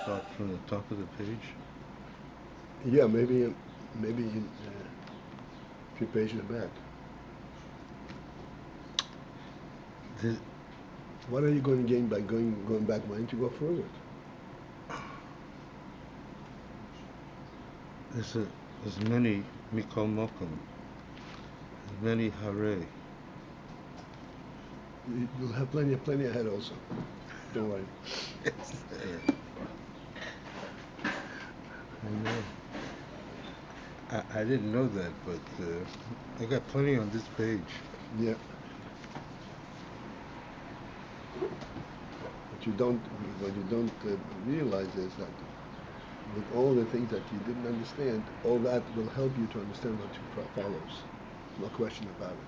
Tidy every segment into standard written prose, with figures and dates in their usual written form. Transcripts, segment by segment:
start from the top of the page? Yeah, maybe a few pages back. What are you going to gain by going back? Why don't you go further? There's many mikol mokum. There's many hare. You'll have plenty ahead also. Don't worry. I know. I didn't know that, but I got plenty on this page. Yeah. What you don't realize is that with all the things that you didn't understand, all that will help you to understand what follows. No question about it.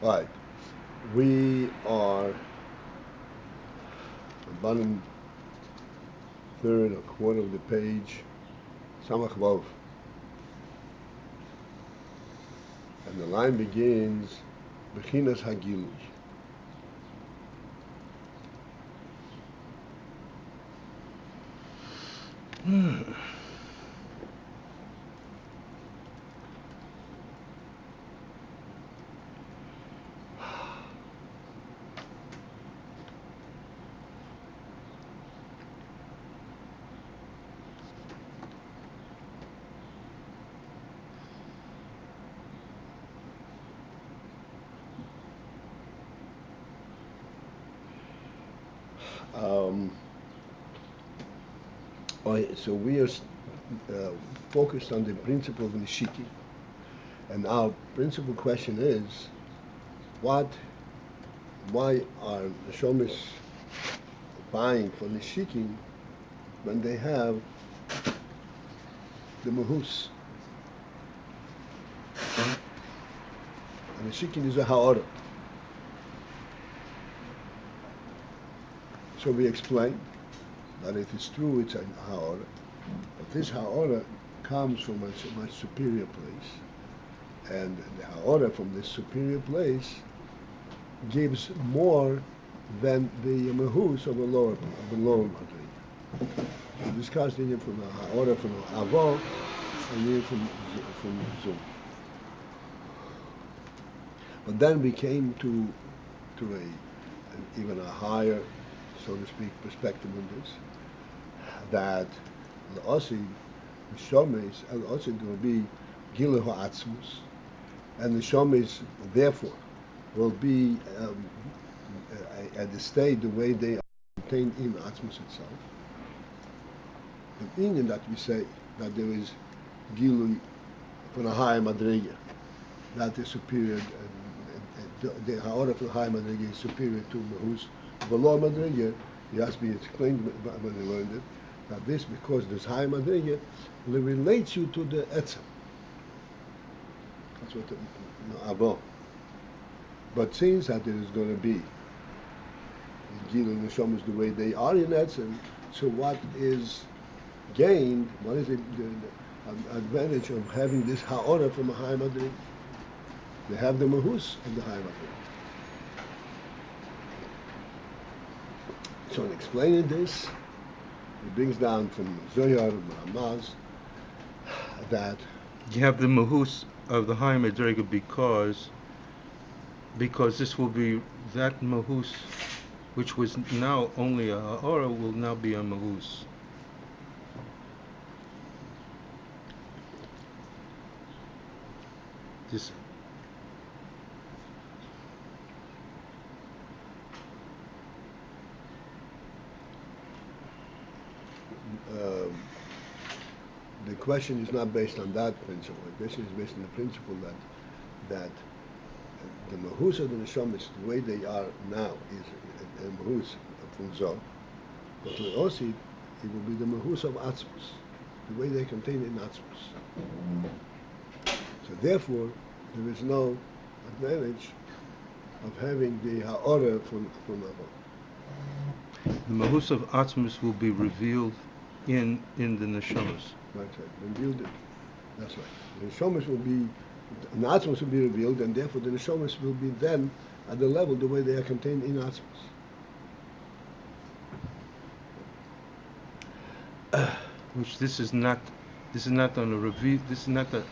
All right, we are the bottom third or quarter of the page, Samach Vav. And the line begins, bechinat hagilui. So we are focused on the principle of nishiki, and our principal question is, why are the shomis buying for nishiki when they have the mahus? And nishiki is a ha'ara. So we explain that it is true it's a ha'ara, but this ha'ara comes from a much superior place, and the ha'ara from this superior place gives more than the mahus of the lower madrig. We discussed it from the ha'ara from avo and here from zum. But then we came to even a higher, so to speak, perspective on this, that the osid, the shomes, and osid will be gilu ha'atzmus, and the shomes therefore will be at the state the way they are contained in atzmus itself. The Indian that we say that there is gilu from a higher madrega, that is superior, the ha'ara from the higher madrega is superior to mahus. Below madrega, it has to be explained when they learned it, that this, because this high madrega relates you to the etzem. That's what the abo. But since that there is going to be Gil and Neshamas the way they are in etzem, so what is gained? What is the advantage of having this ha'ara from a high madrega? They have the mahus of the high madrega. So in explaining this, it brings down from Zohar and Ramaz that you have the mahus of the high madrega because this will be that mahus which was now only a ha'ara will now be a mahus. This the question is not based on that principle. The question is based on the principle that the mahus of the neshamas, the way they are now, is the mahus from Zohar. But with Osid, it will be the mahus of atzmus, the way they contain in atzmus. So therefore, there is no advantage of having the ha'ara from above. The mahus of atzmus will be revealed in the neshamas. That's right. Revealed it. That's right. The neshamas will be, the atzmos will be revealed, and therefore the neshamas will be then at the level the way they are contained in atzmos. Which this is not on a review. This is not a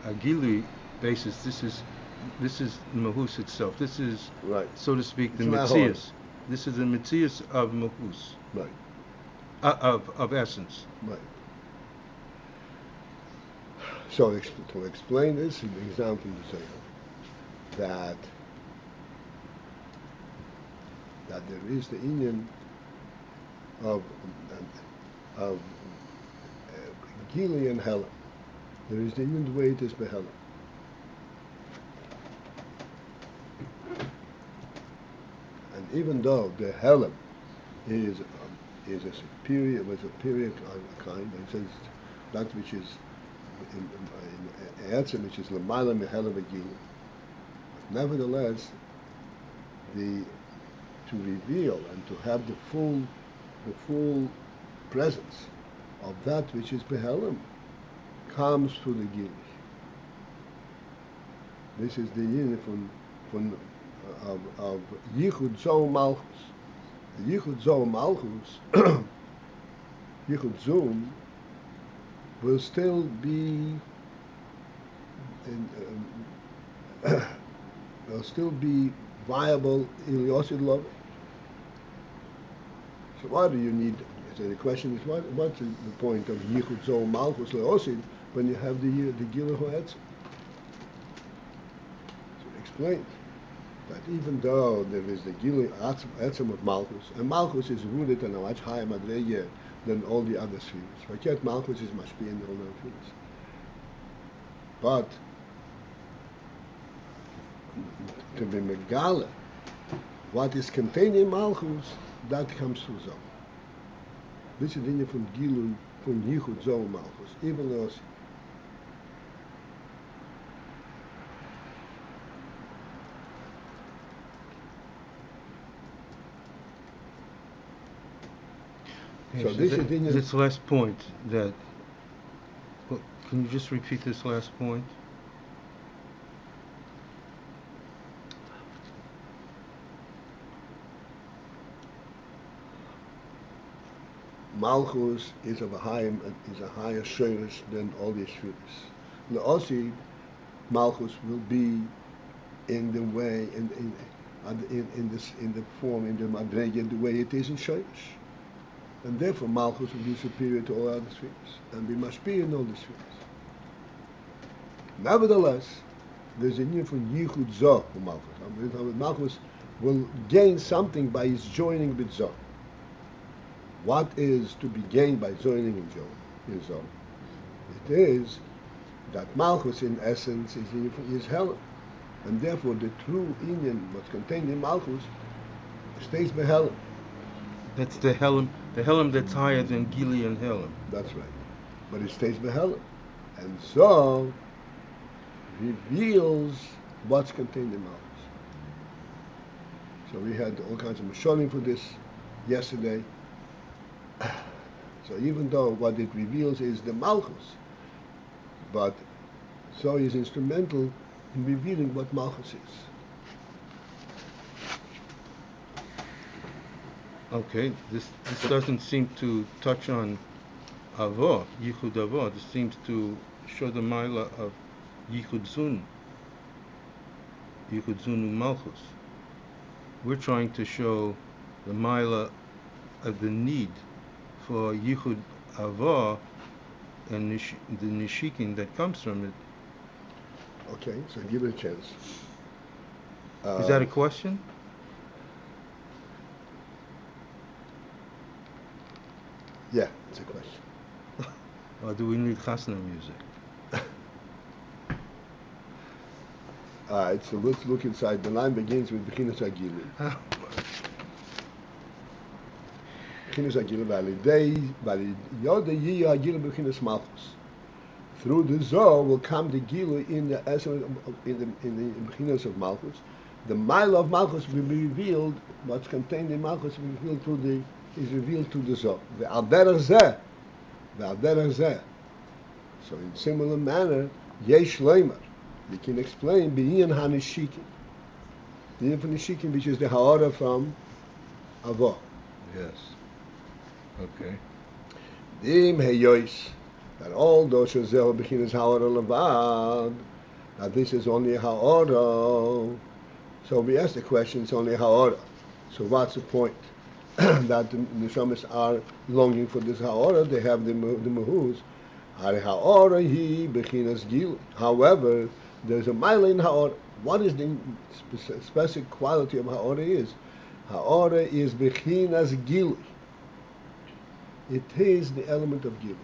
hagilui basis. This is malchus itself. This is Right. so to speak the It's not metzias. This is the metzias of malchus. Right. Of essence. Right. So to explain this, an example to say that there is the Indian of Gili and Helen. There is the Indian way it is Behelen. And even though the Helen is a superior kind, it says that which is in Etzem, which is L'mayla Mehela V'Gili. Nevertheless, to reveal and to have the full presence of that which is Behelim comes through the Gili. This is the union of Yichud Zohar Malchus. The Yichud Zohar Malchus, Yichud Zoom, will still be viable in Yosid Love. So why do you need? So the question is, what's the point of Yichud Zohar Malchus Leosid when you have the Gila Hoetzim? So it explains that even though there is the Gila Etzem of Malchus, and Malchus is rooted in a much higher madrege than all the other spheres, but yet Malchus is mashpi in all the spheres. But to be megala, what is contained in Malchus, that comes through Zohar. This is the idea from Gilui, from Yichud Zohar Malchus, even though So this last point that, well, can you just repeat this last point? Malchus is a higher shirish than all the spheres. Leosid, Malchus will be in the way in the form in the madrege the way it is in shirish, and therefore Malchus will be superior to all other spheres and be mashpi in all the spheres. Nevertheless, there's a need for Yichud Zoh for Malchus. Malchus will gain something by his joining with Zoh. What is to be gained by joining in Zoh? It is that Malchus in essence is Helen. And therefore the true Indian, what's contained in Malchus, stays by Helen. That's the Helen that's higher than Gili and Helen. That's right. But it stays by Helen. And so reveals what's contained in Malchus. So we had all kinds of mashonim for this yesterday. So even though what it reveals is the malchus, but so is instrumental in revealing what malchus is. Okay, this doesn't seem to touch on Avo, Yichud Avo. This seems to show the Maila of Yichud Zun Malchus. We're trying to show the Maila of the need for Yichud Avo and the Nishikin that comes from it. Okay, so give it a chance. Is that a question? Yeah, it's a question. Or do we need chasna music? All right, so let's look inside. The line begins with bechinat hagilui. Bechinat hagilui malchus. Through the Zohar will come the gilui in the essence in the bechinat of malchus. The mile of malchus will be revealed. What's contained in malchus will be revealed through the is revealed to the Zohar. Ve'al derech zeh, ve'al derech zeh. So in similar manner, yesh leimer, we can explain b'inyan hanishikin. The inyan hanishikin, which is the ha'ara from Avo. Yes. Okay. Dim heyois, that all those shezeh bechinat ha'ara levad, that this is only a ha'ara. So we ask the question, it's only a ha'ara. So what's the point? That the neshamas are longing for this ha'ara, they have the mahus. Ha'ara hi bechinas gilui. However, there's a mile in ha'ara. What is the specific quality of ha'ara is? Ha'ara is bechinas gilui. It is the element of gilui.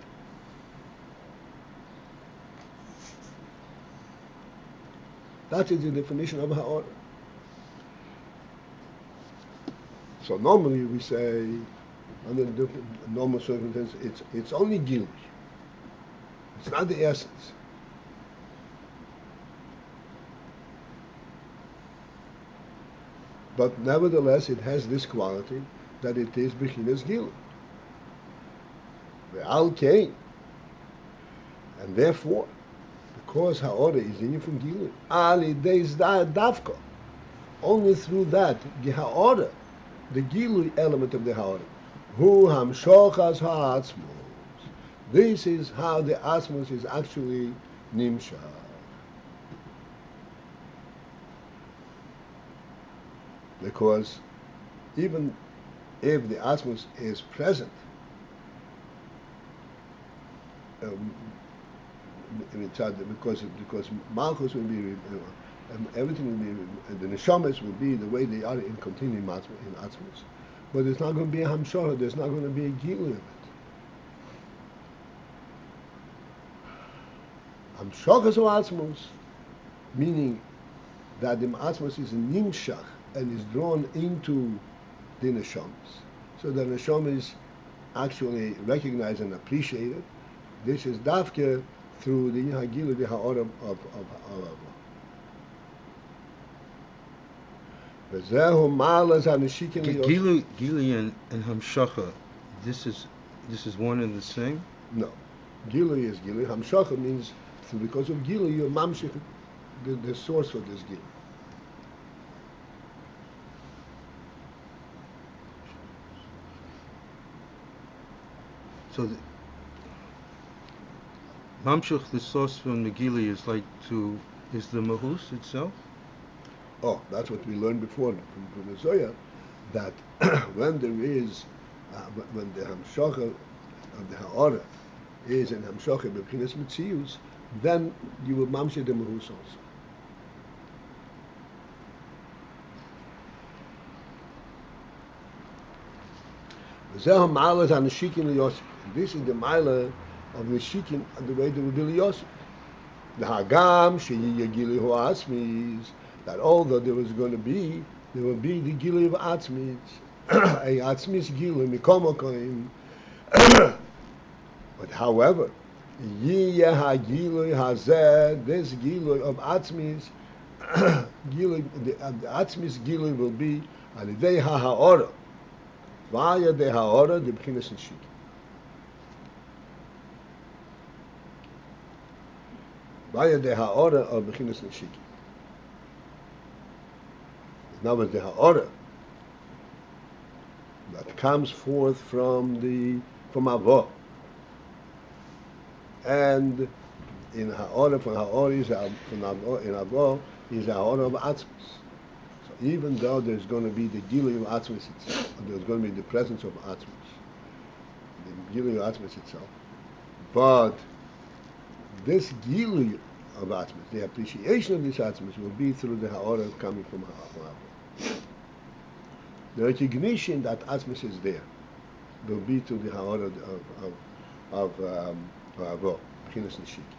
That is the definition of ha'ara. So normally we say, under the normal circumstances, it's only gilui. It's not the essence. But nevertheless, it has this quality that it is bechinas gilui. Ve'al kein. And therefore, because ha'ara is in from gilui, ali deis davka. Only through that, the ha'ara, the gilui element of the ha'ara, hu hamshochas ha'atzmos. This is how the atzmos is actually nimshach. Because even if the atzmos is present, because malchus will be, everything will be, the neshamas will be the way they are in continuing in atzmos, but there's not going to be a hamshorah. There's not going to be a gilui of it. Hamshachas of atzmos, meaning that the atzmos is a nimshach and is drawn into the neshamas. So the neshama is actually recognized and appreciated. This is dafke through the hagilui, the ha'ara of Gilui and hamshacha, this is one and the same? No. Gilui is gilui. Hamshacha means because of gilui you're mamshich the source for this gilui. So mamshich, the source from the gilui, is the mahus itself? Oh, that's what we learned before from the Zohar, that when there is, when the hamshacha of the ha'ara is in hamshacha b'chinas mitzius, then you will mamshech the mahus also. This is the mila of Nishikin, the way they will be Yosef. The Hagam sheyi gilui ho'atzmis, that although there will be the gilui of atzmis, a atzmis gilui mikomokoim. But however, yiyeh hagilui hazeh, this gilui of atzmis, gilui, the atzmis gilui will be alidei ha'ha'ora, via de ha'ora de b'chinas nishik. Via de ha'ora of bechinat neshiki. Now with the ha'ora that comes forth from Avo, and in ha'ora from ha'ora is in Avo is ha'ora of atzmos. So even though there's going to be the gilui of atzmos itself, there's going to be the presence of atzmos, the gilui of atzmos itself, but this gilui of atzmos, the appreciation of this atzmos, will be through the ha'ora coming from Avo. The recognition that atzmos is there will be through the ha'ora of Avo, bechinat neshiki.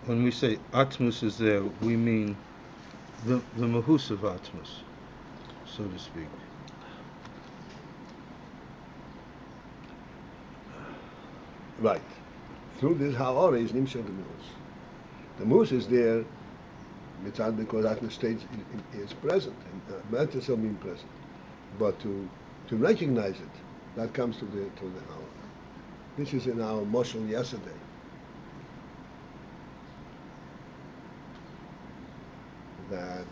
When we say atmos is there, we mean the mahus of atmos, so to speak. Right. Through this ha'ara is nimshach the mahus. The mahus is there mitzad because atmos state is present, and matters are being present. but to recognize it, that comes to the hour. This is in our moshel yesterday. That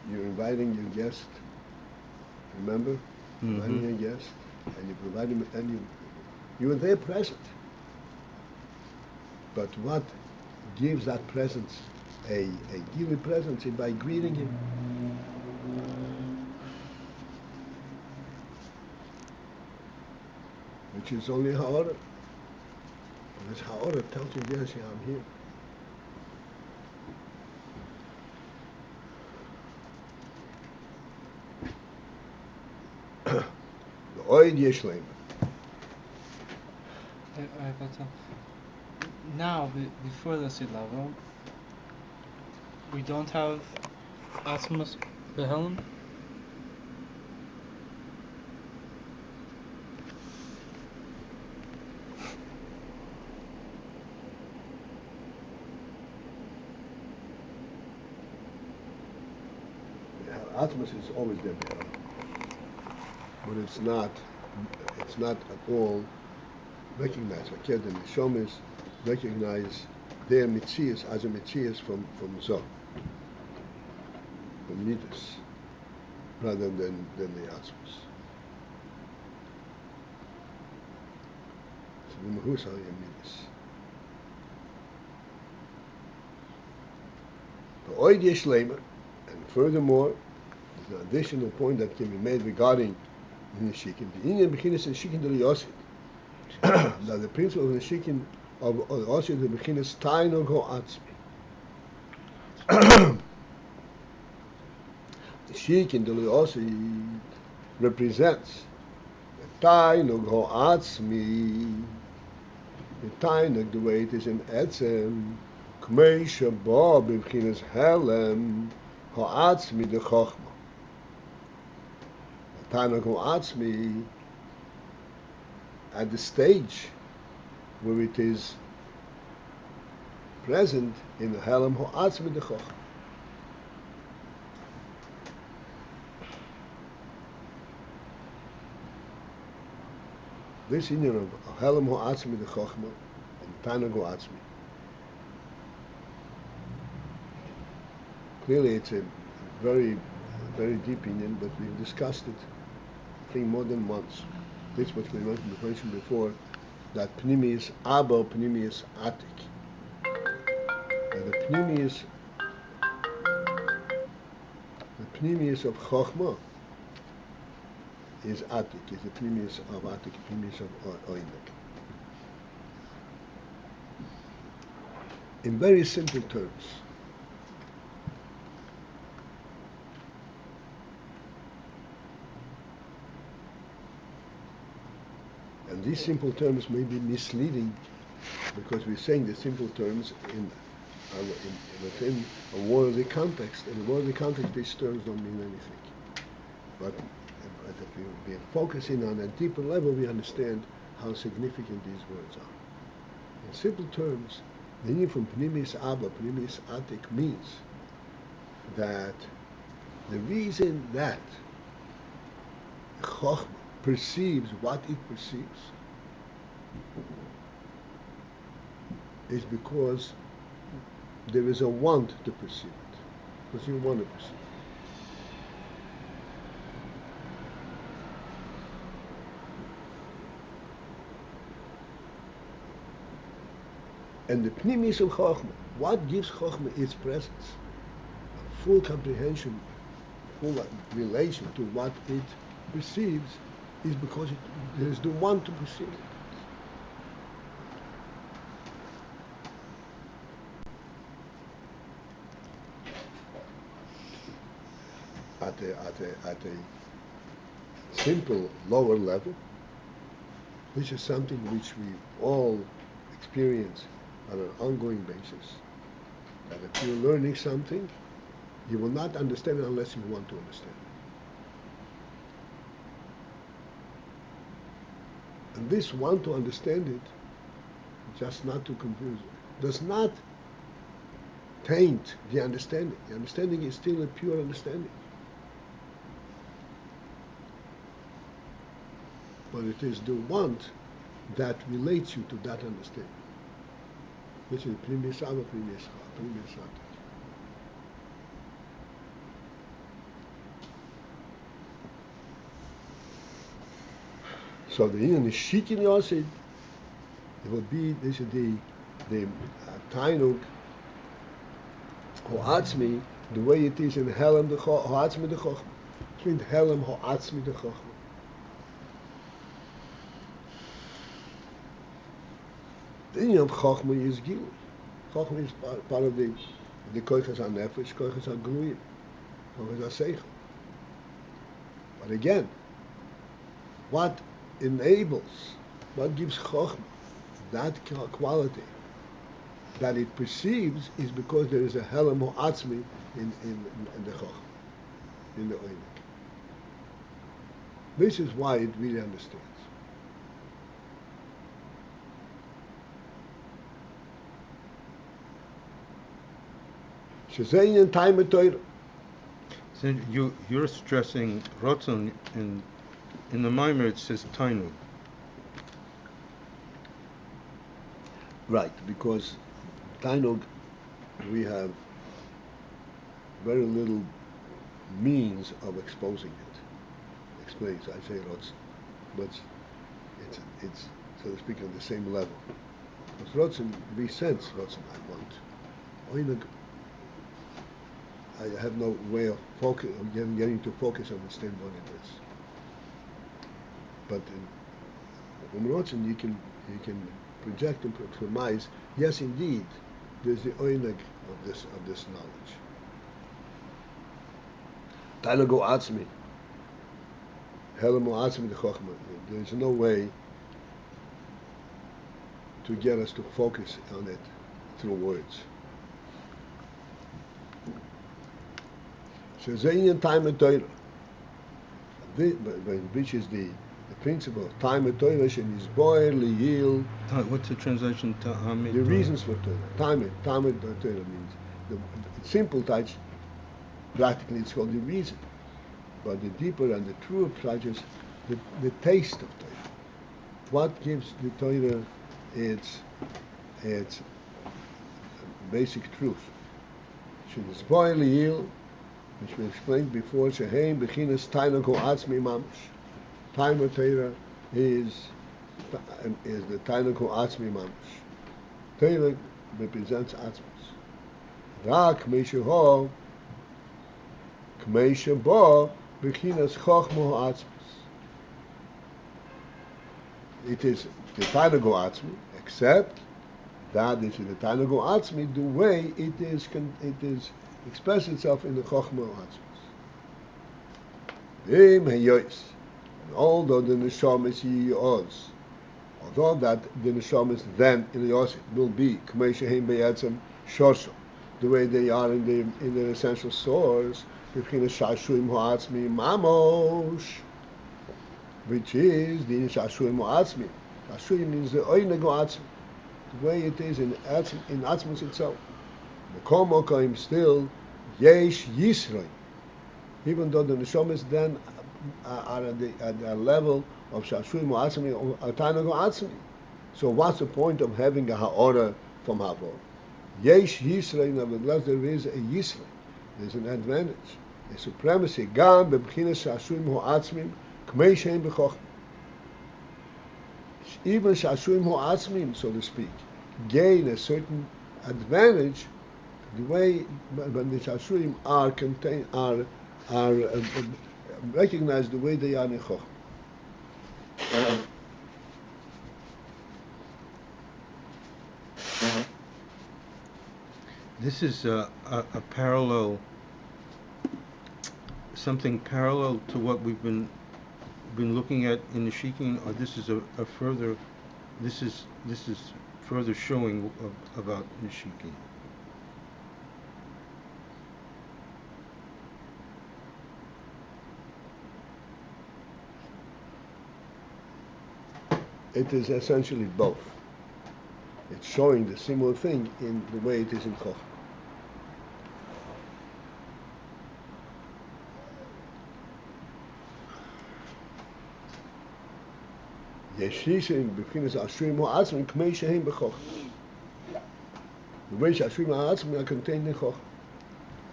you're inviting your guest, remember? Inviting your guest, and you provide him, and you are there present. But what gives that presence a giving presence is by greeting him. Which is only ha'ara. This ha'ara tells you, yes, yeah, I'm here. The oid yesh leima. Now, before the seed level, we don't have Atmos Behelim? Atmos is always there, but it's not at all recognized. Okay, the Neshomis recognize their mitzias as a mitzias from Zohar, from Midas, rather than the Atmos. So the Mahus are Midas. The Oid Yesh Leima, and furthermore, there's an additional point that can be made regarding the Nishikin. The Inyan bechinat Nishikin del Yosid. That the principle of the Nishikin of Yosid the bechinat Tainug Ho Atzmi. The Nishikin del Yosid represents the Tainug Ho Atzmi. The Tainug, the way it is in Etzem, Kmei Shabo b'bchinas Helem Ho Atzmi de Chochma. Tainug Ho Atzmi, at the stage where it is present in the Helem Ho Atzmi de Chochma. This union of Helem Ho Atzmi de Chochma and Tainug Ho Atzmi, clearly it's a very, very deep union, but we've discussed it, I think, more than once. This is what we mentioned before, that Pnimius Abba, Pnimius Atik. And the Pnimius of Chochma is Atik, is the Pnimius of Atik, Pnimius of Oinek. In very simple terms, and these simple terms may be misleading because we're saying the simple terms within a worldly context. In a worldly context, these terms don't mean anything. But if we're focusing on a deeper level, we understand how significant these words are. In simple terms, the meaning from Pnimius Abba, Pnimius Atik means that the reason that Chochmah perceives what it perceives is because there is a want to perceive it, because you want to perceive it. And the Pnimis of Chochmah, what gives Chochmah its presence, full comprehension, full relation to what it perceives, is because there is the one to perceive it. At a simple lower level, which is something which we all experience on an ongoing basis, that if you're learning something, you will not understand it unless you want to understand it. And this want to understand it, just not to confuse it, does not taint the understanding. The understanding is still a pure understanding. but it is the want that relates you to that understanding. Which is previous Abba, previous Satan. So the Indian is Shikin Yosid, it will be, this is the Tainuk, Ho'atzmi, the way it is in Helem, the Ho'atzmi, the Chochma. It means Helem, Ho'atzmi, the Chochma. The Indian of Chochma is Gilui. Chochma is part of the Koiches HaNefesh, Koiches HaGilui, Koiches HaSeichel. But again, what enables, what gives Chochma that quality that it perceives is because there is a Helem Ho'atzmi in the Chochma, in the Oynik. This is why it really understands. Shezein time Torah. So you're stressing Rotzon in the Maimer it says Tainug. Right, because Tainug, we have very little means of exposing it. Explains, I say Rotzon, but it's so to speak on the same level. Because Rotzon, we sense Rotzon, I want. Oinug, I have no way of getting to focus and understand what it is. But in Rotzon, you can project and surmise. Yes, indeed, there's the oineg of this knowledge. Tainago atzmi, helemo atzmi the chochma. There's no way to get us to focus on it through words. Shezein time and Torah, which is the principle of time and Torah, and is boy liyil. What's the translation? The reasons for Torah. Time and Torah means the simple touch. Practically, it's called the reason, but the deeper and the truer touch is the taste of Torah. What gives the Torah its basic truth? Should is boy liyil, which we explained before, sheheim bechinat tainuk ho'atzmi mamash. Time of Torah is the tainuk ho'atzmi mamash. Torah represents atzmos. Rak meisheho k'meishebo bechinat chochma ho'atzmos. It is the tainuk ho'atzmi, except that this is the tainuk ho'atzmi, the way it is express itself in the Chochma Atzmos. Although the Neshama is Yiyos, although that the Neshama is then in the Yosef will be K'mei Shehem Be'etzem Shosho, the way they are in their essential source, B'chinas Shashuim Ha'atzmi Mamosh, which is the Shashuim Ha'atzmi. Shashuim means the Oyneg Ha'atzmi, the way it is in Atzmos itself. Mokom still Yesh Yisroi, even though the neshamas then are at the level of Shashuim Ha'atzmi or Tainug Ha'atzmi. So what's the point of having a Ha'ora from Havor? Yesh Yisroi, nevertheless there is a Yisroi. There's an advantage, a supremacy. Gam bebchinas Shashuim Ha'atzmi k'mei sheim b'chochma. Even Shashuim Ha'atzmi, so to speak, gain a certain advantage the way when the Shashuim are contained, are recognized the way they are in Chochma. This is a parallel, something parallel to what we've been looking at in the Shikin, or this is a further, this is further showing about the Shikin. It is essentially both. It's showing the similar thing in the way it is in Chochma. Yeshishim bechinat ashurim ha'atzmi k'mei shehem b'chochma. The way ashurim ha'atzmi are contained in chochma.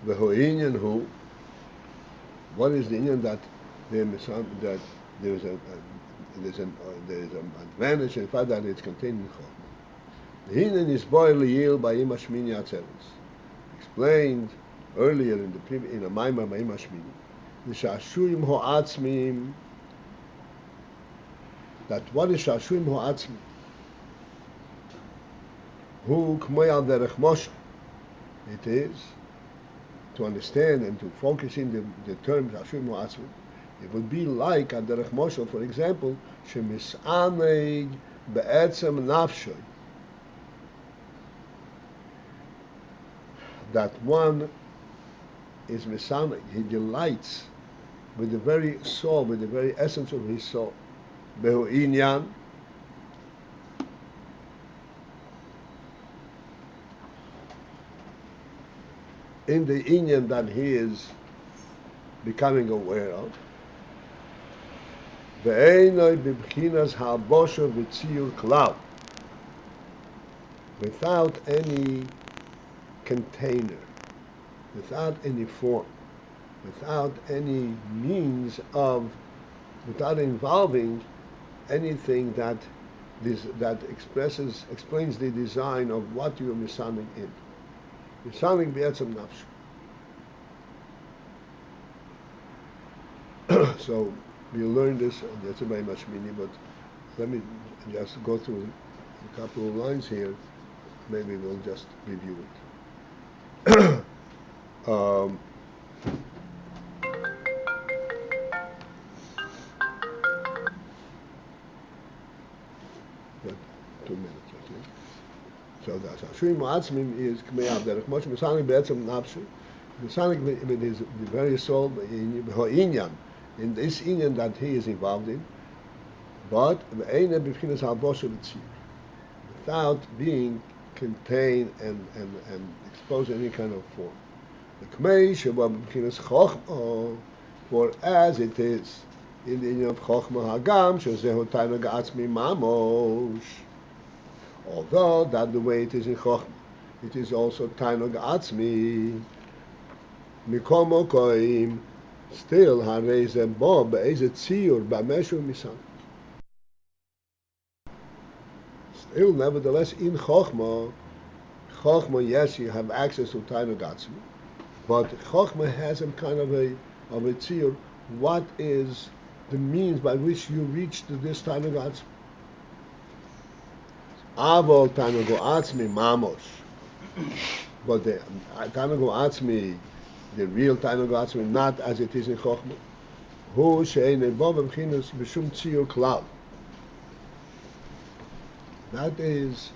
V'ho'inyan hu. What is the inyan that there is an advantage in the fact that it's contained in chochma. The inyan is boil yil ba'im hashmini atzeres. Explained earlier in a maimah ba'im hashmini. The shashurim ha'atzmim. That what is shashurim ha'atzmi? Hu k'mei al derech Moshe. It is to understand and to focus in the term shashurim ha'atzmi. It would be like al derech Moshe, for example, shemis'aneg be'etzem nafshoy. That one is misaneg. He delights with the very soul, with the very essence of his soul. Behu inyan, in the inyan that he is becoming aware of. Ve'enoi b'bchinas ha'bosha v'tziyur klal, without any container, without any form, without any means of, without involving anything that explains the design of what you are misaning in. Misaning b'etzem nafshu. So we'll learn this, that's very much meaning, but let me just go through a couple of lines here. Maybe we'll just review it. So that's Hashurim Ma'atzmim is K'mei Derech Moshe Misanik Be'etzem Nafshi. Misanik with his very soul Inyan, in this Inyan that he is involved in, but Ve'ene B'chinas Ha'bosha V'tzir, without being contained and exposed in any kind of form. The K'mei Sheba B'chinas Chochma, for as it is in the Inyan of Chochma Hagam, Shezehu Tainag Atzmi Mamosh. Although that the way it is in Chochma, it is also Tainug Atzmi. Mikomo Koim, still Hareze Bo Be'eze Tziyur Ba'meshu Misan. Still, nevertheless, in Chochma, yes, you have access to Tainug Atzmi, but Chochma has some kind of a Tziyur. What is the means by which you reach to this Tainug Atzmi? Avol Tanugo Atzmi Mamos. But the Tanugo Atzmi, the real Tanugo Atzmi, not as it is in Chochma. Hu she'ein bo b'bchinas b'shum tziyur klal. That is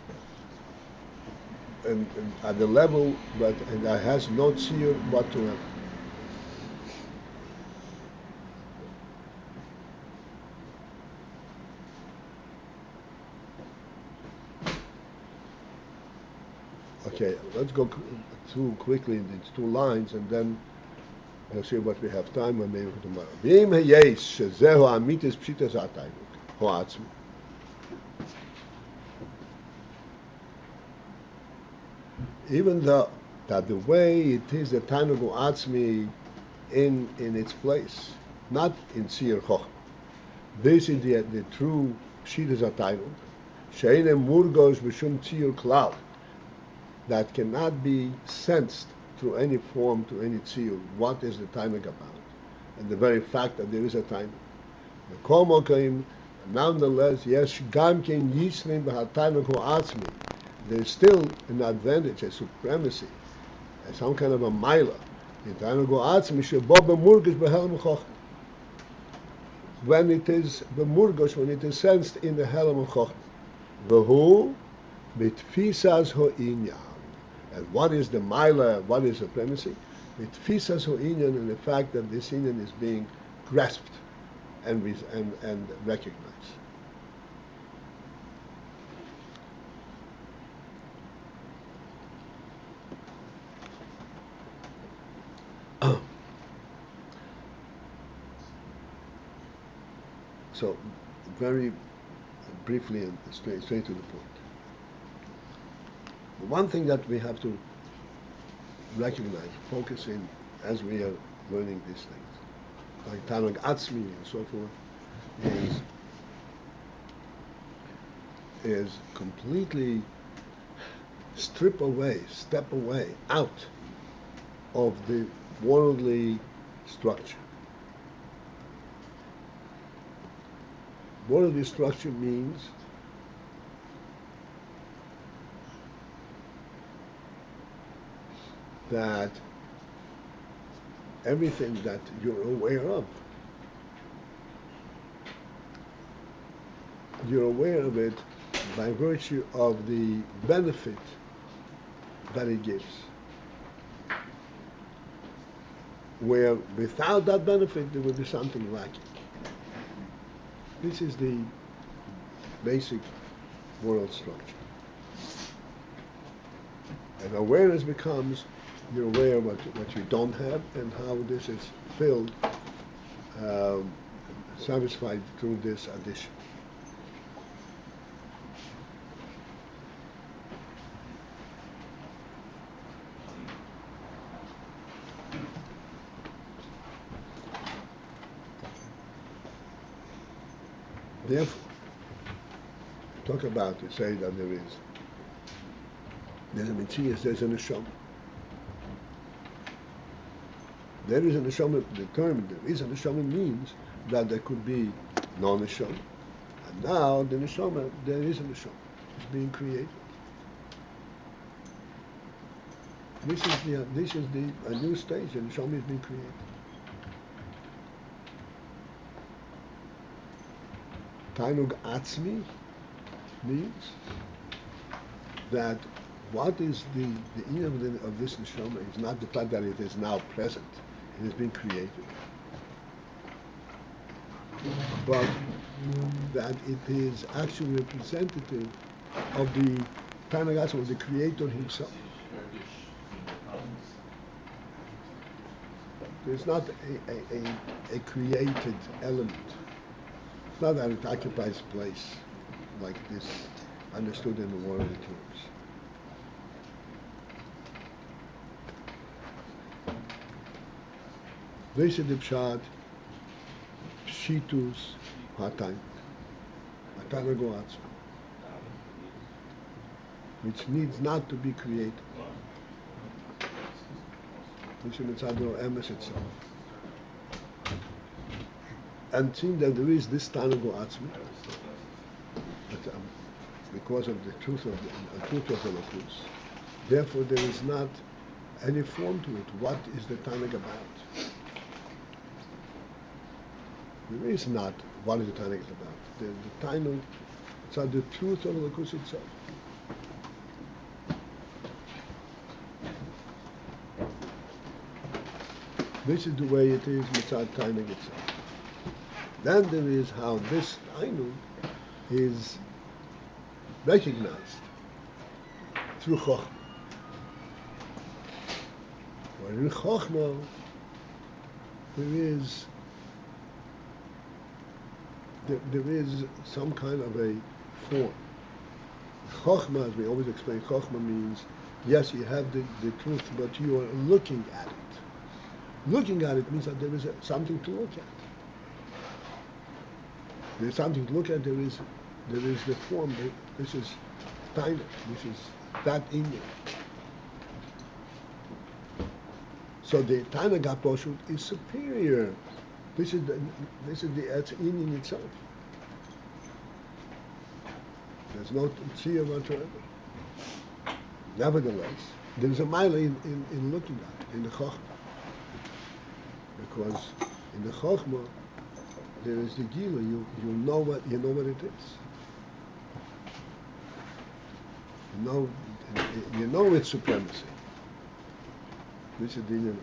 at the level, but that has no tziyur whatsoever. Okay, let's go through quickly these two lines, and then we'll see what we have time, and maybe tomorrow. V'im heyesh shezehu amitis pshitas ataynik ho'atzmi. Even though that the way it is the tanugu atzmi in its place, not in Tzir Chochma. This is the true pshitas ataynik. She'einem murgos b'shum tzir klal. That cannot be sensed through any form, to any tziyur. What is the timing about? And the very fact that there is a timing. The komokim, nonetheless, yes, gamkin yislim b'hatayim hu atzmi. There is still an advantage, a supremacy, some kind of a maila. In timing hu atzmi shebo b'murgish b'helm chochma. When it is b'murgish, when it is sensed in the helm of chochma. V'hu b'tfisas ho'inyan. And what is the maila, what is supremacy? It fisas inyan, in the fact that this inyan is being grasped and recognized. So, very briefly and straight to the point. One thing that we have to recognize, focus in as we are learning these things, like Tanag Atzmi and so forth, is completely step away out of the worldly structure. Worldly structure means that everything that you're aware of, you're aware of it by virtue of the benefit that it gives. Where without that benefit there will be something lacking. This is the basic world structure. And awareness becomes, you're aware of what you don't have and how this is filled, satisfied through this addition. Therefore, talk about, you say that there's a Metzias, there's a Neshama. There is a Neshama, the term there is a Neshama means that there could be no Neshama. And now the Neshama, there is a Neshama. It's being created. This is a new stage, the Neshama is being created. Tainug Atzmi means that what is the end of this neshama is not the fact that it is now present, it is being created, but that it is actually representative of the Tainug Atzmi, of the Creator Himself. It's not a created element. It's not that it occupies place like this, understood in the worldly terms. This is the pshat, pshitus hatayim, Tainug Atzmi, which needs not to be created. This is Mitzadro Emes itself. And seeing that there is this Tainug Atzmi, but because of the truth of the malchus, therefore there is not any form to it. What is the Tainug about? There is not what is the Tainug about. The Tainug, it's the truth of the malchus itself. This is the way it is mitzad Tainug itself. Then there is how this Tainug is recognized through Chochmah. Where in Chochmah there is some kind of a form. Chochmah, as we always explain, Chochmah means, yes, you have the truth, but you are looking at it. Looking at it means that there is something to look at. There's something to look at. There is the form. This is Tainug. This is that Inyan. So the Tainug HaPoshut is superior. This is the Inyan itself. There's no tziyah whatsoever. Nevertheless, there is a mile in looking at it, in the Chochmah. Because in the Chochmah, there is the Gila, you know what it is. You know its supremacy. This is the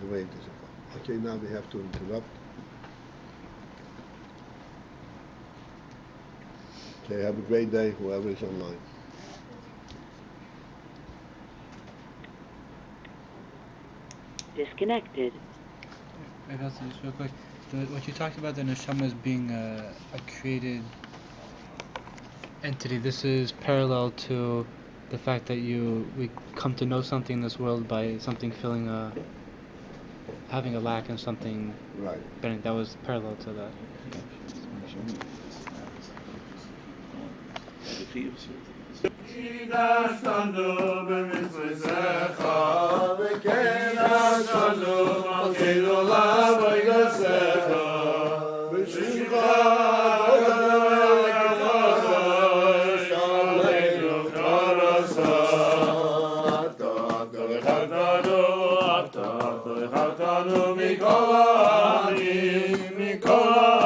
way it is. Okay, now we have to interrupt. Okay, have a great day, whoever is online. Disconnected. Maybe I'll say this real quick. What you talked about the neshama as being a created entity. This is parallel to the fact that we come to know something in this world by something feeling having a lack and something. Right. That was parallel to that. Mikol